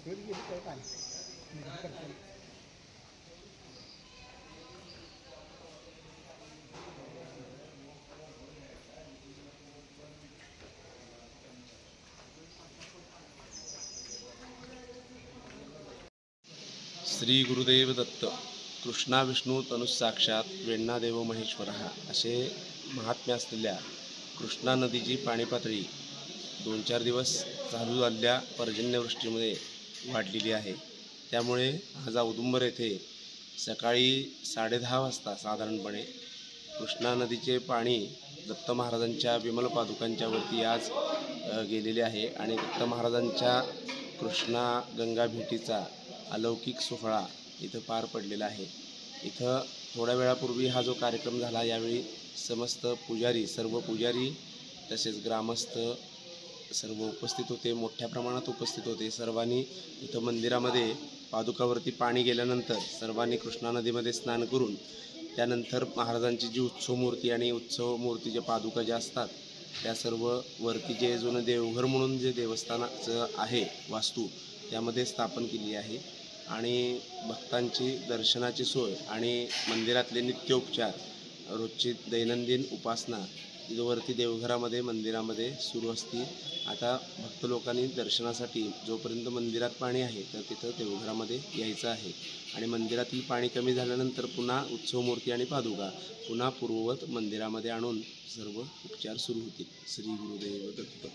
श्री गुरुदेव दत्त. कृष्णा विष्णू तनुसाक्षात वेण्णादेव महेश्वर असे महात्म्य असलेल्या कृष्णा नदीची पाणी पातळी 2-4 दिवस चालू झालेल्या पर्जन्यवृष्टीमध्ये वाढलेली आहे. त्यामुळे आज औदुंबर येथे सकाळी 10:30 वाजता साधारणपणे कृष्णा नदीचे पाणी दत्त महाराजांच्या विमल पादुकांच्या वरती आज गेलेले आहे आणि दत्त महाराजांच्या कृष्णा गंगा भेटीचा अलौकिक सोहळा इथं पार पडलेला आहे. इथं थोड्या वेळापूर्वी हा जो कार्यक्रम झाला, यावेळी समस्त पुजारी, सर्व पुजारी तसेच ग्रामस्थ सर्व उपस्थित होते, मोठ्या प्रमाणात उपस्थित होते. सर्वांनी इथं मंदिरामध्ये पादुकावरती पाणी गेल्यानंतर सर्वांनी कृष्णा नदीमध्ये स्नान करून त्यानंतर महाराजांची जी उत्सव मूर्ती आणि उत्सव मूर्तीच्या पादुका ज्या असतात त्या सर्व वरती जे जुनं देवघर म्हणून जे देवस्थानाचं आहे वास्तू, त्यामध्ये स्थापन केली आहे आणि भक्तांची दर्शनाची सोय आणि मंदिरातले नित्योपचार, रोजची दैनंदिन उपासना वरती देवघरामध्ये मंदिरामध्ये सुरू असते. आता भक्त लोकांनी दर्शनासाठी जोपर्यंत मंदिरात पाणी आहे तर तिथं देवघरामध्ये यायचं आहे आणि मंदिरातील पाणी कमी झाल्यानंतर पुन्हा उत्सव मूर्ती आणि पादुका पुन्हा पूर्ववत मंदिरामध्ये आणून सर्व उपचार सुरू होतील. श्री गुरुदेव दत्त.